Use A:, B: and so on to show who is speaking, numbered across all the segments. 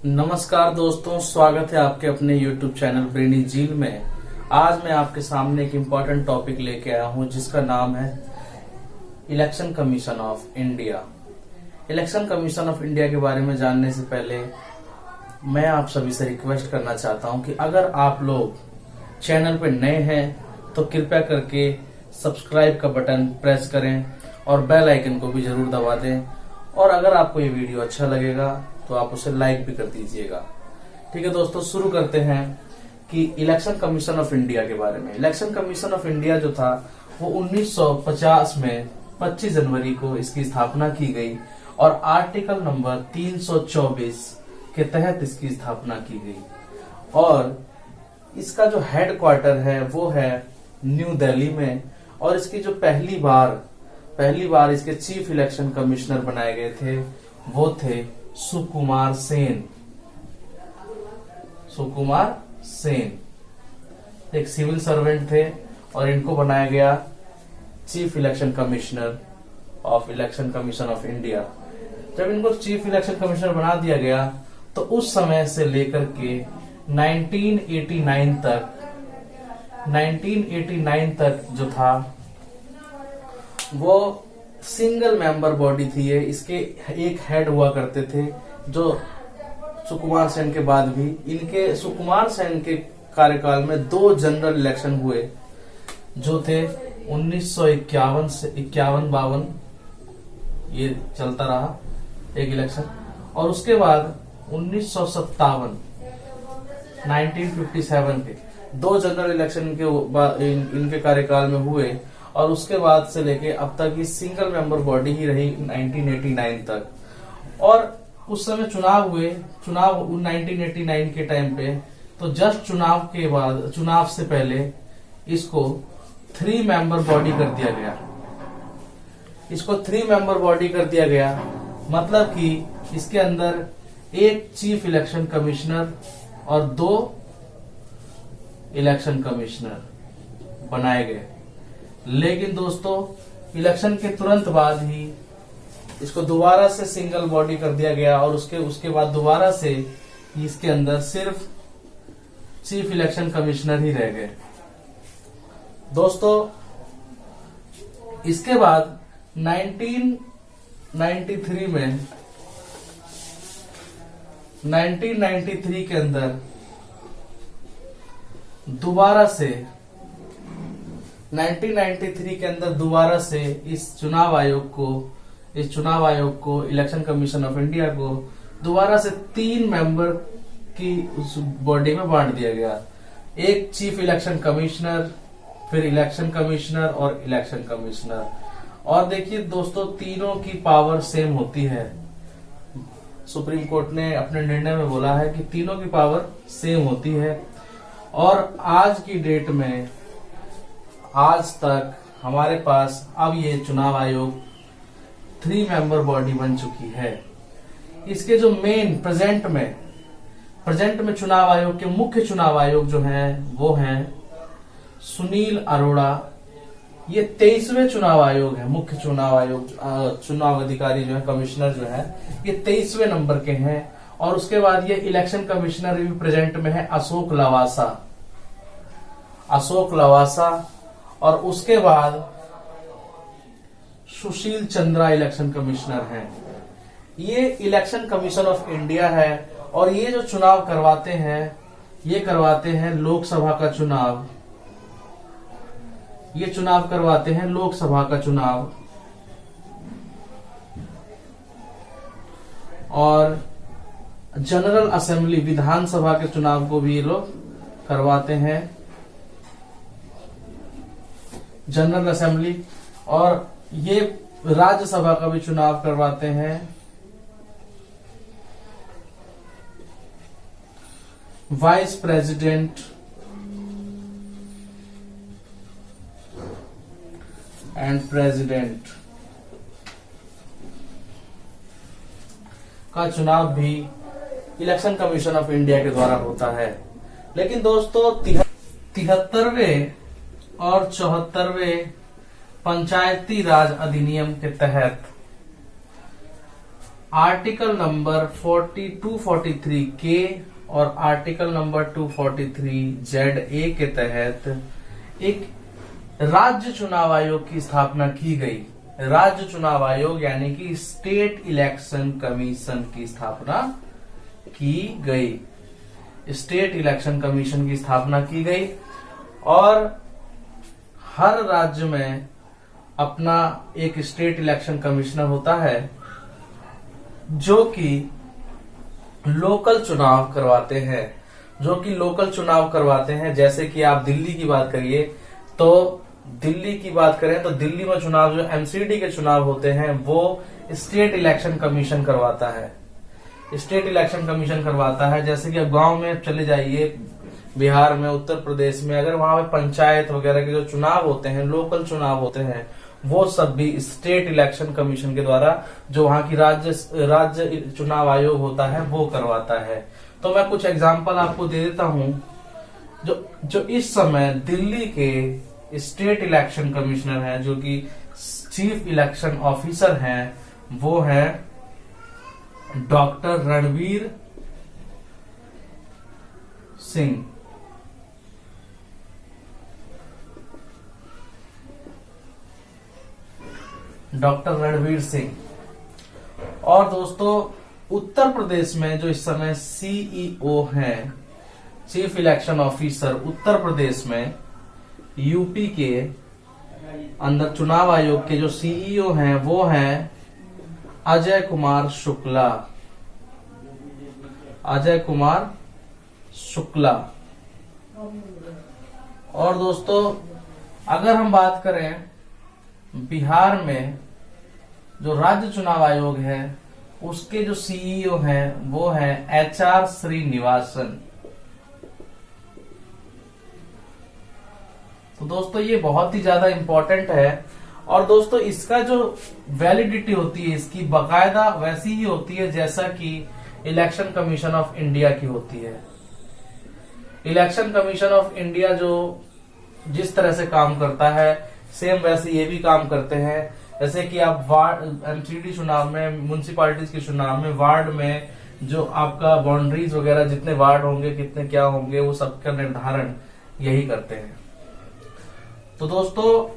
A: नमस्कार दोस्तों, स्वागत है आपके अपने YouTube चैनल ब्रेनी झील में। आज मैं आपके सामने एक इम्पोर्टेंट टॉपिक लेके आया हूं जिसका नाम है election commission of India. Election commission of India के बारे में जानने से पहले मैं आप सभी से रिक्वेस्ट करना चाहता हूं कि अगर आप लोग चैनल पर नए हैं तो कृपया करके सब्सक्राइब का बटन प्रेस करें और बेल आइकन को भी जरूर दबा दें। और अगर आपको ये वीडियो अच्छा लगेगा तो आप उसे लाइक भी कर दीजिएगा। ठीक है दोस्तों, शुरू करते हैं कि इलेक्शन कमीशन ऑफ इंडिया के बारे में। इलेक्शन कमीशन ऑफ इंडिया जो था वो 1950 में 25 जनवरी को इसकी स्थापना की गई और आर्टिकल नंबर 324 के तहत इसकी स्थापना की गई। और इसका जो हेड क्वार्टर है वो है न्यू दिल्ली में। और इसकी जो पहली बार इसके चीफ इलेक्शन कमिश्नर बनाए गए थे वो थे सुकुमार सेन एक सिविल सर्वेंट थे और इनको बनाया गया chief election commissioner of election commission of India. जब इनको चीफ इलेक्शन कमिश्नर बना दिया गया तो उस समय से लेकर के 1989 तक जो था वो सिंगल मेंबर बॉडी थी। ये इसके एक हेड हुआ करते थे जो सुकुमार सेन के बाद भी इनके सुकुमार सेन के कार्यकाल में 2 जनरल इलेक्शन हुए जो थे 1951 से 51-52 ये चलता रहा एक इलेक्शन। और उसके बाद 1957 के 2 जनरल इलेक्शन इनके कार्यकाल में हुए। और उसके बाद से लेके अब तक ये सिंगल मेंबर बॉडी ही रही 1989 तक। और उस समय चुनाव 1989 के टाइम पे तो जस्ट चुनाव से पहले इसको 3 मेंबर बॉडी कर दिया गया। मतलब कि इसके अंदर एक चीफ इलेक्शन कमिश्नर और 2 इलेक्शन कमिश्नर बनाए गए। लेकिन दोस्तों इलेक्शन के तुरंत बाद ही इसको दोबारा से सिंगल बॉडी कर दिया गया और उसके बाद दोबारा से इसके अंदर सिर्फ चीफ इलेक्शन कमिश्नर ही रह गए। दोस्तों इसके बाद 1993 के अंदर दोबारा से इस चुनाव आयोग को इलेक्शन कमीशन ऑफ इंडिया को दोबारा से 3 मेंबर की उस बॉडी में बांट दिया गया। एक चीफ इलेक्शन कमिश्नर, फिर इलेक्शन कमिश्नर और इलेक्शन कमिश्नर। और देखिए दोस्तों तीनों की पावर सेम होती है। सुप्रीम कोर्ट ने अपने निर्णय में बोला है कि तीनों की पावर सेम होती है। और आज की डेट में आज तक हमारे पास अब ये चुनाव आयोग 3 मेंबर बॉडी बन चुकी है। इसके जो मेन प्रेजेंट में चुनाव आयोग के मुख्य चुनाव आयोग जो हैं वो हैं सुनील अरोड़ा। ये 23वें चुनाव आयोग है। मुख्य चुनाव आयोग चुनाव अधिकारी जो है कमिश्नर जो है ये 23वें नंबर के हैं। और उसके बाद ये इलेक्शन कमिश्नर भी प्रेजेंट में है अशोक लवासा। और उसके बाद सुशील चंद्रा इलेक्शन कमिश्नर हैं। ये इलेक्शन कमीशन ऑफ इंडिया है। और ये जो चुनाव करवाते हैं लोकसभा का चुनाव। ये चुनाव करवाते हैं लोकसभा का चुनाव। और जनरल असेंबली विधानसभा के चुनाव को भी ये लोग करवाते हैं, जनरल असेंबली। और ये राज्यसभा का भी चुनाव करवाते हैं। वाइस प्रेसिडेंट एंड प्रेसिडेंट का चुनाव भी इलेक्शन कमीशन ऑफ इंडिया के द्वारा होता है। लेकिन दोस्तों 73वें और 74वें पंचायती राज अधिनियम के तहत आर्टिकल नंबर 243 के और आर्टिकल नंबर 243 ZA के तहत एक राज्य चुनाव आयोग की स्थापना की गई। राज्य चुनाव आयोग यानी कि स्टेट इलेक्शन कमीशन की स्थापना की गई। स्टेट इलेक्शन कमीशन की स्थापना की गई और हर राज्य में अपना एक स्टेट इलेक्शन कमिश्नर होता है जो कि लोकल चुनाव करवाते हैं। जैसे कि आप दिल्ली की बात करिए तो दिल्ली में चुनाव जो एमसीडी के चुनाव होते हैं वो स्टेट इलेक्शन कमीशन करवाता है। जैसे कि अब गांव में चले जाइए, बिहार में, उत्तर प्रदेश में, अगर वहां पे पंचायत वगैरह के जो चुनाव होते हैं, लोकल चुनाव होते हैं, वो सब भी स्टेट इलेक्शन कमीशन के द्वारा जो वहां की राज्य चुनाव आयोग होता है वो करवाता है। तो मैं कुछ एग्जांपल आपको दे देता हूं। जो इस समय दिल्ली के स्टेट इलेक्शन कमिश्नर हैं, जो कि चीफ इलेक्शन ऑफिसर हैं, वो है डॉक्टर रणवीर सिंह। और दोस्तों उत्तर प्रदेश में जो इस समय सीईओ हैं, chief election officer Uttar Pradesh में, यूपी के अंदर चुनाव आयोग के जो सीईओ हैं वो हैं अजय कुमार शुक्ला। और दोस्तों अगर हम बात करें बिहार में जो राज्य चुनाव आयोग है उसके जो सीईओ हैं वो है HR श्रीनिवासन। तो दोस्तों ये बहुत ही ज्यादा इंपॉर्टेंट है। और दोस्तों इसका जो वैलिडिटी होती है इसकी बाकायदा वैसी ही होती है जैसा कि इलेक्शन कमीशन ऑफ इंडिया की होती है। इलेक्शन कमीशन ऑफ इंडिया जो जिस तरह से काम करता है सेम वैसे ये भी काम करते हैं। जैसे कि आप वार्ड एमसीडी चुनाव में, म्युनिसिपैलिटीज के चुनाव में, वार्ड में जो आपका बाउंड्रीज वगैरह जितने वार्ड होंगे, कितने क्या होंगे, वो सबका निर्धारण यही करते हैं। तो दोस्तों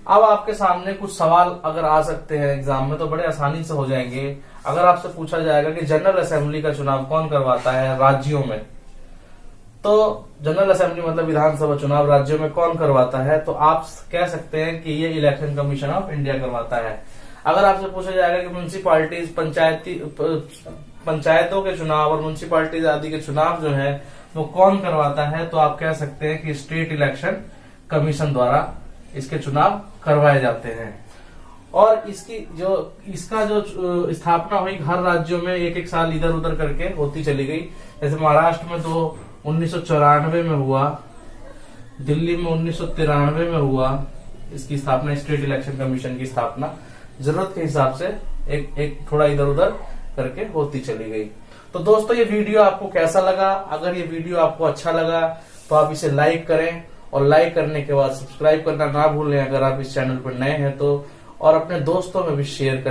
A: अब आपके सामने कुछ सवाल अगर आ सकते हैं एग्जाम में तो बड़े आसानी से हो जाएंगे। अगर आपसे पूछा जाएगा कि जनरल असेंबली का चुनाव कौन करवाता है राज्यों में, तो जनरल असेंबली मतलब विधानसभा चुनाव राज्यों में कौन करवाता है, तो आप कह सकते हैं कि ये इलेक्शन कमीशन ऑफ इंडिया करवाता है। अगर आपसे पूछा जाएगा कि म्युनिसिपैलिटीज पंचायतों के चुनाव और म्युनिसिपैलिटीज आदि के चुनाव जो है वो कौन करवाता है, तो आप कह सकते हैं कि स्टेट इलेक्शन कमीशन द्वारा इसके चुनाव करवाए जाते हैं। और इसका जो स्थापना हुई हर राज्यों में एक एक साल इधर उधर करके होती चली गई। जैसे महाराष्ट्र में तो 1994 में हुआ, दिल्ली में 1993 में हुआ इसकी स्थापना, स्टेट इलेक्शन कमीशन की स्थापना जरूरत के हिसाब से एक थोड़ा इधर उधर करके होती चली गई। तो दोस्तों ये वीडियो आपको कैसा लगा? अगर ये वीडियो आपको अच्छा लगा तो आप इसे लाइक करें और लाइक करने के बाद सब्सक्राइब करना ना भूलें अगर आप इस चैनल पर नए हैं तो, और अपने दोस्तों में भी शेयर करें।